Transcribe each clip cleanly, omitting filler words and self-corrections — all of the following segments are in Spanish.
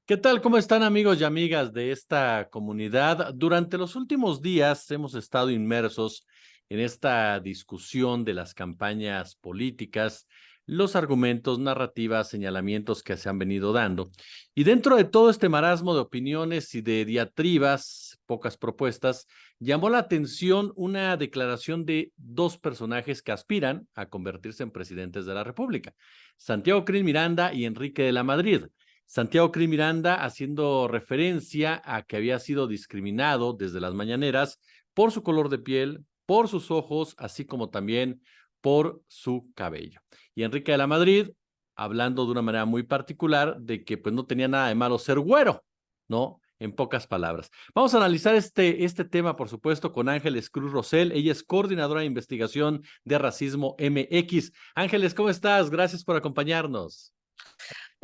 ¿Qué tal? ¿Cómo están amigos y amigas de esta comunidad? Durante los últimos días hemos estado inmersos en esta discusión de las campañas políticas, los argumentos, narrativas, señalamientos que se han venido dando. Y dentro de todo este marasmo de opiniones y de diatribas, pocas propuestas, llamó la atención una declaración de dos personajes que aspiran a convertirse en presidentes de la República, Santiago Krill Miranda y Enrique de la Madrid. Santiago Krill Miranda haciendo referencia a que había sido discriminado desde las mañaneras por su color de piel, por sus ojos, así como también por su cabello. Y Enrique de la Madrid hablando de una manera muy particular de que pues no tenía nada de malo ser güero, ¿no? En pocas palabras. Vamos a analizar este tema, por supuesto, con Ángeles Cruz Rosell. Ella es coordinadora de investigación de Racismo MX. Ángeles, ¿cómo estás? Gracias por acompañarnos.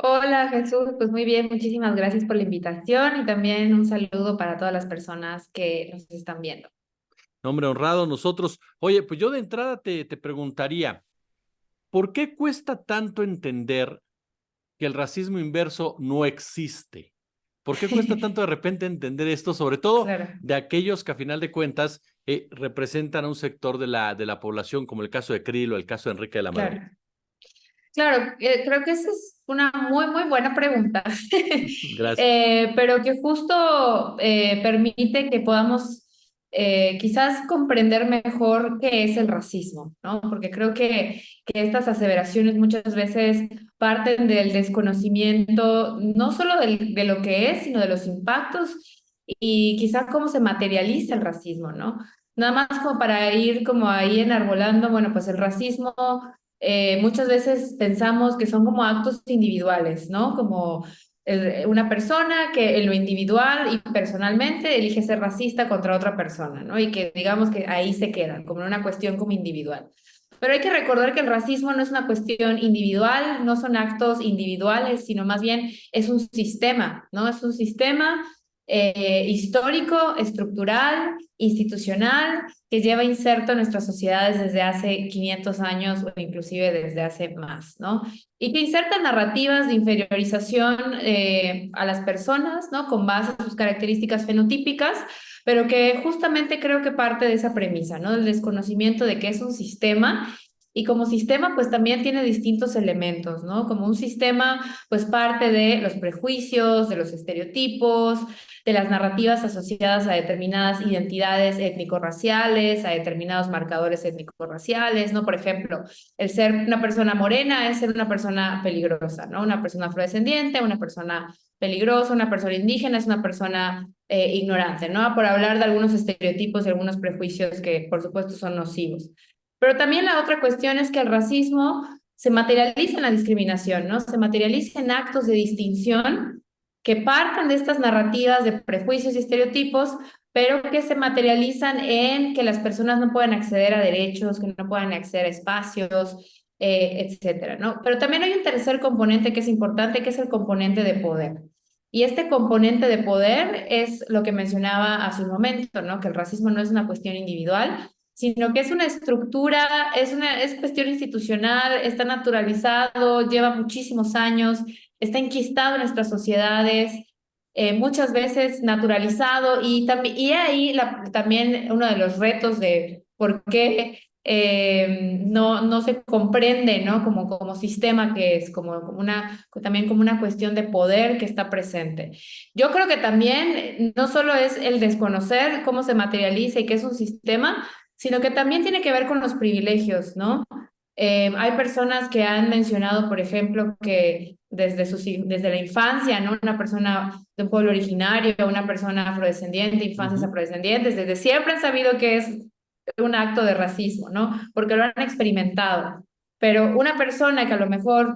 Hola Jesús, pues muy bien, muchísimas gracias por la invitación y también un saludo para todas las personas que nos están viendo. Nombre honrado, nosotros. Oye, pues yo de entrada te preguntaría, ¿por qué cuesta tanto entender que el racismo inverso no existe? ¿Por qué cuesta tanto de repente entender esto, sobre todo Claro, de aquellos que a final de cuentas representan a un sector de la población, como el caso de Krill o el caso de Enrique de la Madrid? claro. Claro, creo que esa es una muy buena pregunta, Gracias. pero que justo permite que podamos quizás comprender mejor qué es el racismo, ¿no? Porque creo que estas aseveraciones muchas veces parten del desconocimiento, no solo de lo que es, sino de los impactos y quizás cómo se materializa el racismo, ¿no? Nada más como para ir como ahí enarbolando, bueno, pues el racismo muchas veces pensamos que son como actos individuales, ¿no? Como una persona que en lo individual y personalmente elige ser racista contra otra persona, ¿no? Y que digamos que ahí se quedan, como en una cuestión como individual. Pero hay que recordar que el racismo no es una cuestión individual, no son actos individuales, sino más bien es un sistema, ¿no? Es un sistema histórico, estructural, institucional, que lleva inserto en nuestras sociedades desde hace 500 años o inclusive desde hace más, ¿no? Y que inserta narrativas de inferiorización a las personas, ¿no? Con base en sus características fenotípicas, pero que justamente creo que parte de esa premisa, ¿no? Del desconocimiento de que es un sistema y como sistema, pues también tiene distintos elementos, ¿no? Como un sistema, pues parte de los prejuicios, de los estereotipos, de las narrativas asociadas a determinadas identidades étnico-raciales, a determinados marcadores étnico-raciales, ¿no? Por ejemplo, el ser una persona morena es ser una persona peligrosa, ¿no? Una persona afrodescendiente, una persona peligrosa, una persona indígena es una persona ignorante, ¿no? Por hablar de algunos estereotipos y algunos prejuicios que, por supuesto, son nocivos. Pero también la otra cuestión es que el racismo se materializa en la discriminación, ¿no? Se materializa en actos de distinción que parten de estas narrativas de prejuicios y estereotipos, pero que se materializan en que las personas no pueden acceder a derechos, que no pueden acceder a espacios, etcétera, ¿no? Pero también hay un tercer componente que es importante, que es el componente de poder. Y este componente de poder es lo que mencionaba hace un momento, ¿no? Que el racismo no es una cuestión individual, sino que es una estructura, es cuestión institucional, está naturalizado, lleva muchísimos años, está enquistado en nuestras sociedades, muchas veces naturalizado, y ahí también uno de los retos de por qué no se comprende, ¿no? Como sistema que es, también como una cuestión de poder que está presente. Yo creo que también no solo es el desconocer cómo se materializa y qué es un sistema, sino que también tiene que ver con los privilegios, ¿no? Hay personas que han mencionado, por ejemplo, que desde la infancia, ¿no? Una persona de un pueblo originario, una persona afrodescendiente, infancias Ujú. afrodescendientes, desde siempre han sabido que es un acto de racismo, ¿no? Porque lo han experimentado. Pero una persona que a lo mejor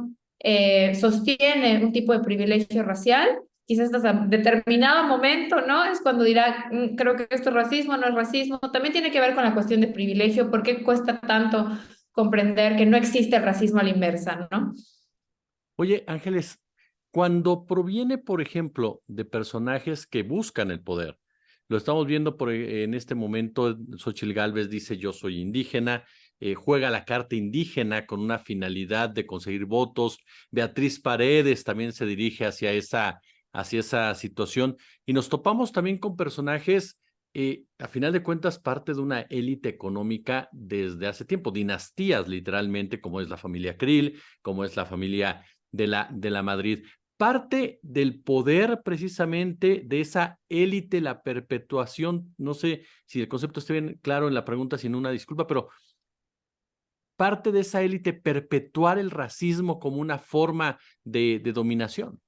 sostiene un tipo de privilegio racial, quizás hasta determinado momento, ¿no? Es cuando dirá, creo que esto es racismo, no es racismo. También tiene que ver con la cuestión de privilegio, ¿por qué cuesta tanto comprender que no existe el racismo a la inversa, ¿no? Oye, Ángeles, cuando proviene, por ejemplo, de personajes que buscan el poder, lo estamos viendo en este momento, Xóchitl Gálvez dice yo soy indígena, juega la carta indígena con una finalidad de conseguir votos, Beatriz Paredes también se dirige hacia hacia esa situación. Y nos topamos también con personajes, a final de cuentas, parte de una élite económica desde hace tiempo, dinastías literalmente, como es la familia Krill, como es la familia de la Madrid. Parte del poder precisamente de esa élite, la perpetuación, no sé si el concepto esté bien claro en la pregunta, sin una disculpa, pero parte de esa élite perpetuar el racismo como una forma de dominación.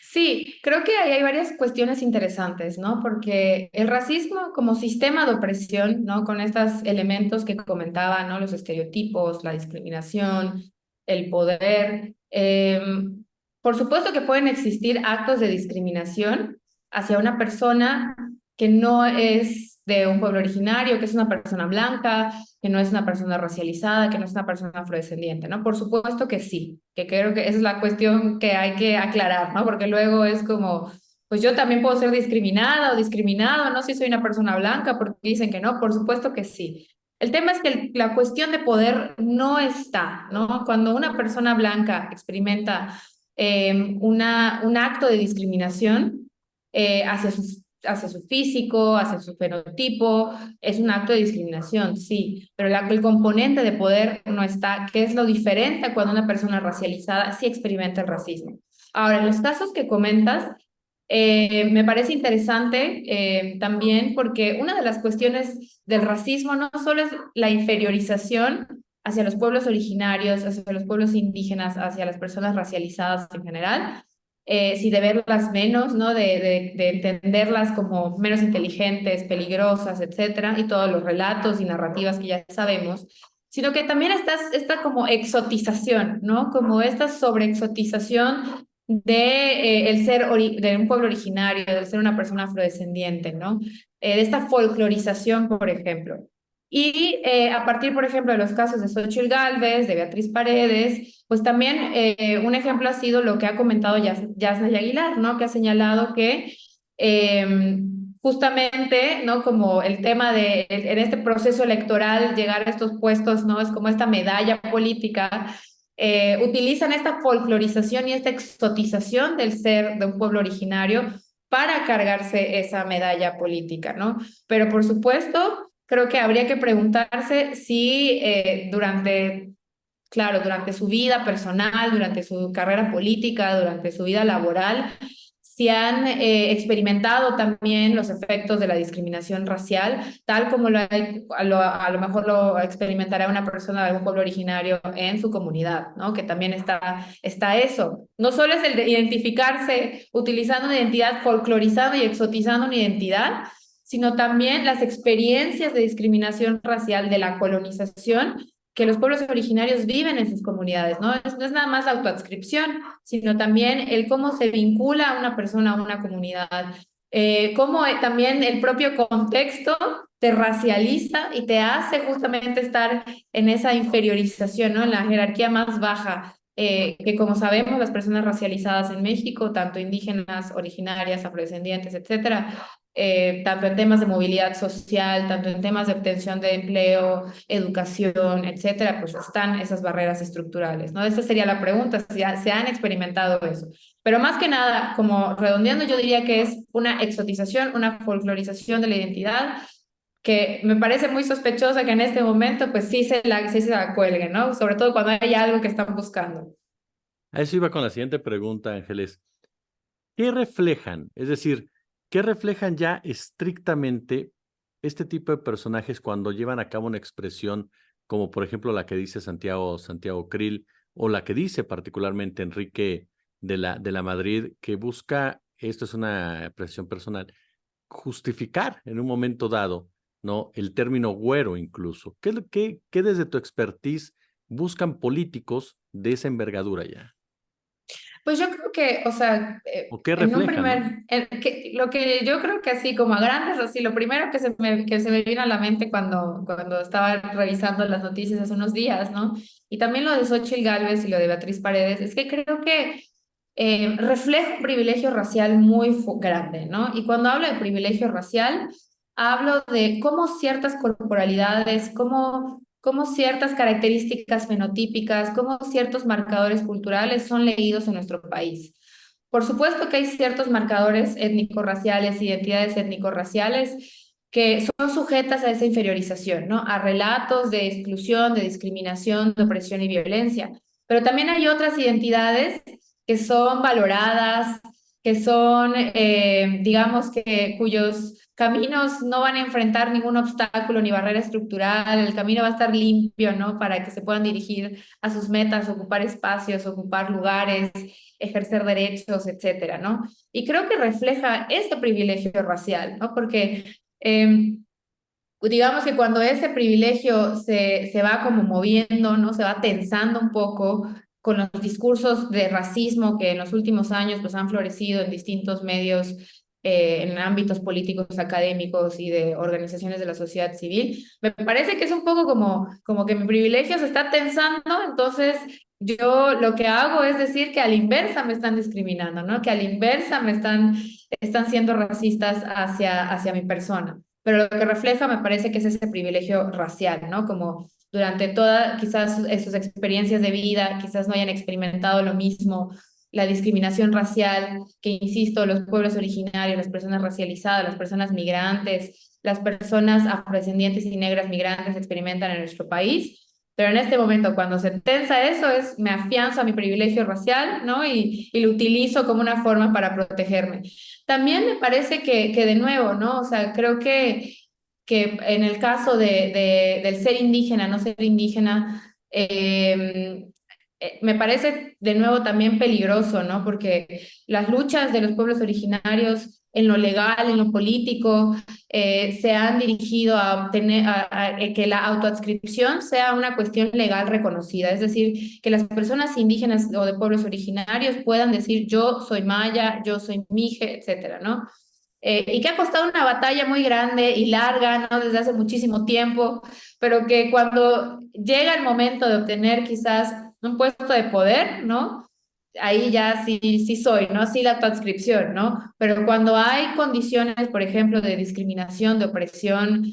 Sí, creo que ahí hay varias cuestiones interesantes, ¿no? Porque el racismo como sistema de opresión, ¿no? Con estos elementos que comentaba, ¿no? Los estereotipos, la discriminación, el poder. Por supuesto que pueden existir actos de discriminación hacia una persona que no es de un pueblo originario, que es una persona blanca, que no es una persona racializada, que no es una persona afrodescendiente, ¿no? Por supuesto que sí, que creo que esa es la cuestión que hay que aclarar, ¿no? Porque luego es como, pues yo también puedo ser discriminada o discriminado, ¿no? Si soy una persona blanca, porque dicen que no, por supuesto que sí. El tema es que la cuestión de poder no está, ¿no? Cuando una persona blanca experimenta un acto de discriminación hacia su físico, hacia su fenotipo, es un acto de discriminación, sí, pero el componente de poder no está, que es lo diferente cuando una persona racializada sí experimenta el racismo. Ahora, en los casos que comentas, me parece interesante también porque una de las cuestiones del racismo no solo es la inferiorización hacia los pueblos originarios, hacia los pueblos indígenas, hacia las personas racializadas en general, sí de verlas menos, ¿no? De entenderlas como menos inteligentes, peligrosas, etcétera, y todos los relatos y narrativas que ya sabemos, sino que también está esta como exotización, ¿no? Como esta sobreexotización de el ser de un pueblo originario, de ser una persona afrodescendiente, ¿no? De esta folclorización, por ejemplo. Y a partir, por ejemplo, de los casos de Xóchitl Gálvez, de Beatriz Paredes, pues también un ejemplo ha sido lo que ha comentado Yasna Aguilar, ¿no? Que ha señalado que justamente, ¿no? Como el tema de, en este proceso electoral, llegar a estos puestos, ¿no? Es como esta medalla política, utilizan esta folclorización y esta exotización del ser de un pueblo originario para cargarse esa medalla política, ¿no? Pero por supuesto, creo que habría que preguntarse si claro, durante su vida personal, durante su carrera política, durante su vida laboral, si han experimentado también los efectos de la discriminación racial, tal como a lo mejor lo experimentará una persona de algún pueblo originario en su comunidad, ¿no? Que también está eso. No solo es el de identificarse utilizando una identidad, folclorizando y exotizando una identidad, sino también las experiencias de discriminación racial de la colonización que los pueblos originarios viven en sus comunidades, ¿no? No es nada más la autoadscripción, sino también el cómo se vincula a una persona a una comunidad, cómo también el propio contexto te racializa y te hace justamente estar en esa inferiorización, ¿no? En la jerarquía más baja, que como sabemos las personas racializadas en México, tanto indígenas, originarias, afrodescendientes, etcétera, tanto en temas de movilidad social, tanto en temas de obtención de empleo, educación, etcétera, pues están esas barreras estructurales, ¿no? Esa sería la pregunta, si se han experimentado eso. Pero más que nada, como redondeando, yo diría que es una exotización, una folclorización de la identidad, que me parece muy sospechosa que en este momento, pues sí se la cuelguen, ¿no? Sobre todo cuando hay algo que están buscando. A eso iba con la siguiente pregunta, Ángeles. ¿Qué reflejan? Es decir, ¿qué reflejan ya estrictamente este tipo de personajes cuando llevan a cabo una expresión como por ejemplo la que dice Santiago Krill o la que dice particularmente Enrique de la Madrid, que busca, esto es una expresión personal, justificar en un momento dado, ¿no? El término güero incluso. ¿Qué desde tu expertise buscan políticos de esa envergadura ya? Pues yo creo que, o sea, ¿O qué en un reflejan, no? lo que yo creo que así como a grandes, así lo primero que se me vino a la mente cuando estaba revisando las noticias hace unos días, ¿no? Y también lo de Xóchitl Gálvez y lo de Beatriz Paredes, es que creo que refleja un privilegio racial muy grande, ¿no? Y cuando hablo de privilegio racial, hablo de cómo ciertas corporalidades, cómo ciertas características fenotípicas, cómo ciertos marcadores culturales son leídos en nuestro país. por supuesto que hay ciertos marcadores étnico-raciales, identidades étnico-raciales que son sujetas a esa inferiorización, ¿no? A relatos de exclusión, de discriminación, de opresión y violencia. Pero también hay otras identidades que son valoradas, que son, digamos que cuyos caminos no van a enfrentar ningún obstáculo ni barrera estructural, el camino va a estar limpio, ¿no? Para que se puedan dirigir a sus metas, ocupar espacios, ocupar lugares, ejercer derechos, etcétera, ¿no? Y creo que refleja ese privilegio racial, ¿no? Porque digamos que cuando ese privilegio se va como moviendo, ¿no? Se va tensando un poco con los discursos de racismo que en los últimos años pues, han florecido en distintos medios, en ámbitos políticos, académicos y de organizaciones de la sociedad civil. Me parece que es un poco como que mi privilegio se está tensando, entonces yo lo que hago es decir que a la inversa me están discriminando, ¿no? Que a la inversa están siendo racistas hacia mi persona, pero lo que refleja me parece que es ese privilegio racial, ¿no? Como durante todas quizás sus experiencias de vida, quizás no hayan experimentado lo mismo, la discriminación racial, que insisto, los pueblos originarios, las personas racializadas, las personas migrantes, las personas afrodescendientes y negras migrantes experimentan en nuestro país. Pero en este momento, cuando se tensa eso, me afianzo a mi privilegio racial, ¿no? Y lo utilizo como una forma para protegerme. También me parece que de nuevo, ¿no? O sea, creo que en el caso del ser indígena, no ser indígena, me parece de nuevo también peligroso, ¿no? Porque las luchas de los pueblos originarios en lo legal, en lo político, se han dirigido a obtener que la autoadscripción sea una cuestión legal reconocida, es decir, que las personas indígenas o de pueblos originarios puedan decir yo soy maya, yo soy mije, etcétera, ¿no? Y que ha costado una batalla muy grande y larga, ¿no? Desde hace muchísimo tiempo, pero que cuando llega el momento de obtener quizás un puesto de poder, ¿no? Ahí ya sí soy, ¿no? Sí la transcripción, ¿no? Pero cuando hay condiciones, por ejemplo, de discriminación, de opresión,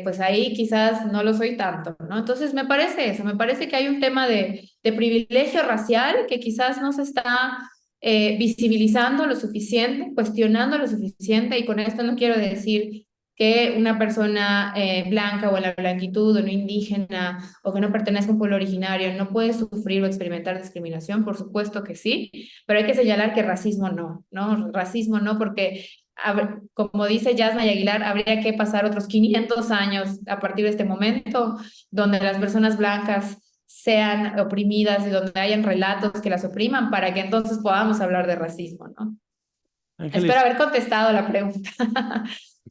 pues ahí quizás no lo soy tanto, ¿no? Entonces me parece eso, me parece que hay un tema de privilegio racial que quizás no se está visibilizando lo suficiente, cuestionando lo suficiente, y con esto no quiero decir que una persona blanca o en la blanquitud o no indígena o que no pertenezca a un pueblo originario no puede sufrir o experimentar discriminación, por supuesto que sí, pero hay que señalar que racismo no, ¿no? Racismo no, porque como dice Yasna y Aguilar, habría que pasar otros 500 años a partir de este momento donde las personas blancas sean oprimidas y donde hayan relatos que las opriman para que entonces podamos hablar de racismo, ¿no? Espero Ángeles, haber contestado la pregunta.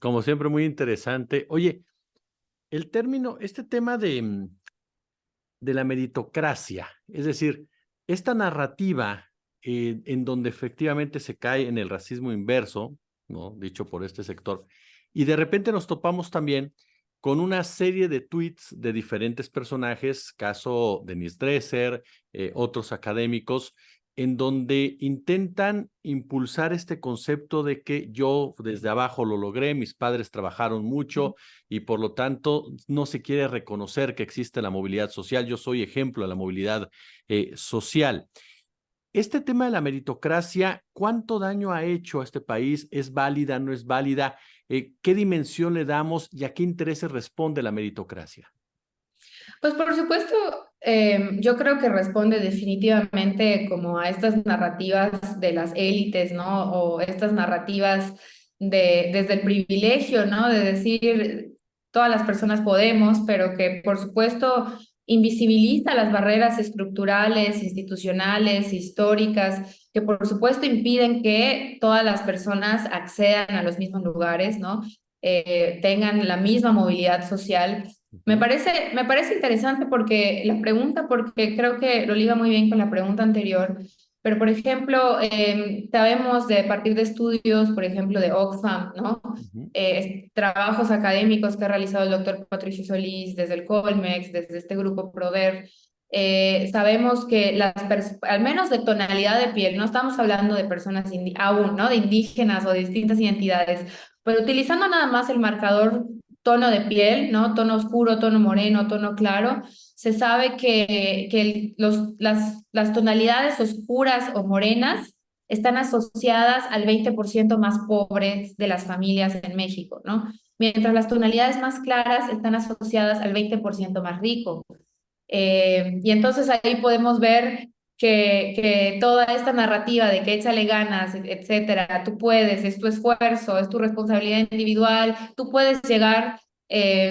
como siempre, muy interesante. Oye, el término, este tema de la meritocracia, es decir, esta narrativa en donde efectivamente se cae en el racismo inverso, ¿no? Dicho por este sector, y de repente nos topamos también con una serie de tweets de diferentes personajes, caso Denise Dresser, otros académicos, en donde intentan impulsar este concepto de que yo desde abajo lo logré, mis padres trabajaron mucho y por lo tanto no se quiere reconocer que existe la movilidad social. Yo soy ejemplo de la movilidad social. Este tema de la meritocracia, ¿cuánto daño ha hecho a este país? ¿Es válida, no es válida? ¿Qué dimensión le damos y a qué intereses responde la meritocracia? Pues por supuesto, yo creo que responde definitivamente como a estas narrativas de las élites, ¿no? O estas narrativas desde el privilegio, ¿no? De decir, todas las personas podemos, pero que por supuesto invisibiliza las barreras estructurales, institucionales, históricas, que por supuesto impiden que todas las personas accedan a los mismos lugares, ¿no? Tengan la misma movilidad social. Me parece interesante porque la pregunta, porque creo que lo liga muy bien con la pregunta anterior, pero por ejemplo, sabemos de a partir de estudios, por ejemplo, de Oxfam, ¿no? Ujú. Trabajos académicos que ha realizado el doctor Patricio Solís desde el Colmex, desde este grupo PRODER, sabemos que al menos de tonalidad de piel, no estamos hablando de personas aún, ¿no? De indígenas o de distintas identidades, pero utilizando nada más el marcador tono de piel, ¿no? Tono oscuro, tono moreno, tono claro, se sabe que las tonalidades oscuras o morenas están asociadas al 20% más pobre de las familias en México, ¿no? Mientras las tonalidades más claras están asociadas al 20% más rico. Y entonces ahí podemos ver que toda esta narrativa de que échale ganas, etcétera, tú puedes, es tu esfuerzo, es tu responsabilidad individual, tú puedes llegar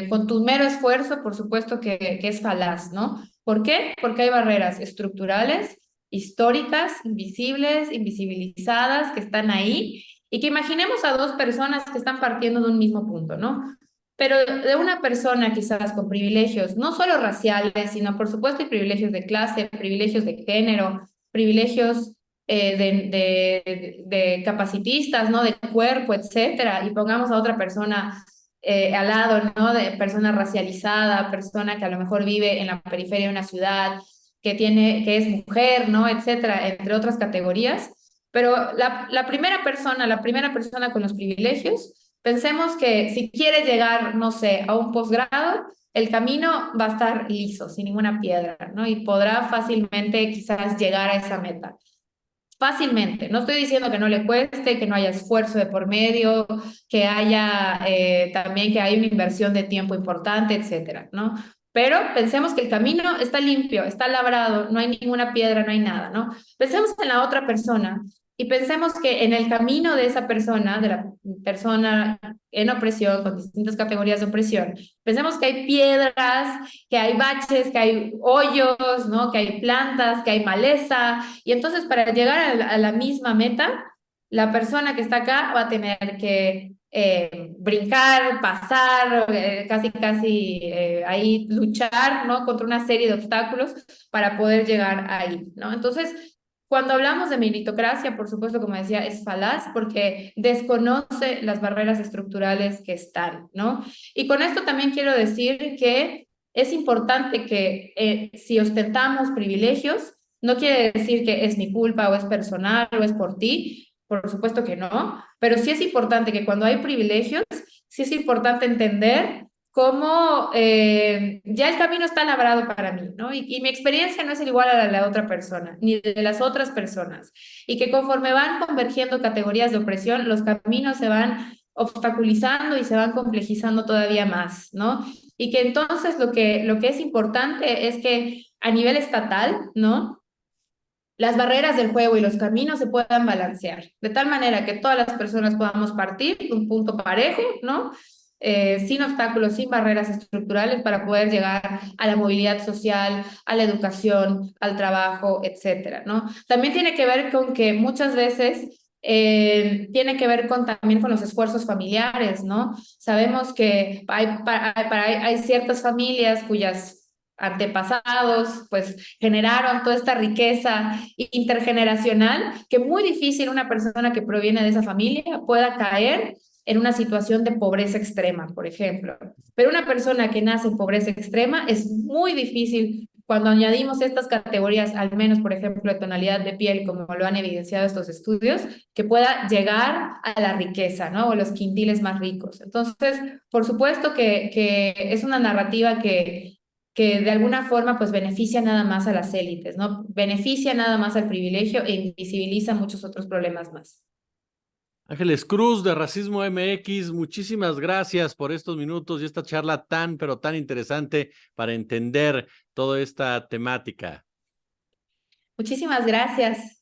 con tu mero esfuerzo, por supuesto que es falaz, ¿no? ¿Por qué? Porque hay barreras estructurales, históricas, invisibles, invisibilizadas, que están ahí, y que imaginemos a dos personas que están partiendo de un mismo punto, ¿no? Pero de una persona quizás con privilegios, no solo raciales, sino por supuesto y privilegios de clase, privilegios de género, privilegios de capacitistas, ¿no? De cuerpo, etcétera, y pongamos a otra persona al lado, ¿no? De persona racializada, persona que a lo mejor vive en la periferia de una ciudad, que es mujer, ¿no? Etcétera, entre otras categorías. Pero la primera persona con los privilegios, pensemos que si quiere llegar, no sé, a un posgrado, el camino va a estar liso, sin ninguna piedra, ¿no? Y podrá fácilmente quizás llegar a esa meta. Fácilmente. No estoy diciendo que no le cueste, que no haya esfuerzo de por medio, que haya también que hay una inversión de tiempo importante, etcétera, ¿no? Pero pensemos que el camino está limpio, está labrado, no hay ninguna piedra, no hay nada, ¿no? Pensemos en la otra persona y pensemos que en el camino de esa persona, de la persona en opresión, con distintas categorías de opresión, pensemos que hay piedras, que hay baches, que hay hoyos, ¿no? Que hay plantas, que hay maleza, y entonces para llegar a la misma meta, la persona que está acá va a tener que brincar, pasar, casi ahí luchar, ¿no? Contra una serie de obstáculos para poder llegar ahí, ¿no? Entonces, cuando hablamos de meritocracia, por supuesto, como decía, es falaz porque desconoce las barreras estructurales que están, ¿no? Y con esto también quiero decir que es importante que si ostentamos privilegios, no quiere decir que es mi culpa o es personal o es por ti, por supuesto que no, pero sí es importante que cuando hay privilegios, sí es importante entender cómo ya el camino está labrado para mí, ¿no? Y mi experiencia no es igual a la de la otra persona, ni de las otras personas, y que conforme van convergiendo categorías de opresión, los caminos se van obstaculizando y se van complejizando todavía más, ¿no? Y que entonces lo que es importante es que a nivel estatal, ¿no? Las barreras del juego y los caminos se puedan balancear, de tal manera que todas las personas podamos partir de un punto parejo, ¿no? Sin obstáculos, sin barreras estructurales para poder llegar a la movilidad social, a la educación, al trabajo, etcétera, ¿no? También tiene que ver con que muchas veces tiene que ver también con los esfuerzos familiares, ¿no? Sabemos que hay ciertas familias cuyas antepasados, pues generaron toda esta riqueza intergeneracional que muy difícil una persona que proviene de esa familia pueda caer en una situación de pobreza extrema, por ejemplo. Pero una persona que nace en pobreza extrema es muy difícil cuando añadimos estas categorías, al menos, por ejemplo, de tonalidad de piel, como lo han evidenciado estos estudios, que pueda llegar a la riqueza, ¿no? O los quintiles más ricos. Entonces, por supuesto que es una narrativa que de alguna forma pues beneficia nada más a las élites, ¿no? Beneficia nada más al privilegio e invisibiliza muchos otros problemas más. Ángeles Cruz de Racismo MX, muchísimas gracias por estos minutos y esta charla tan, pero tan interesante para entender toda esta temática. Muchísimas gracias.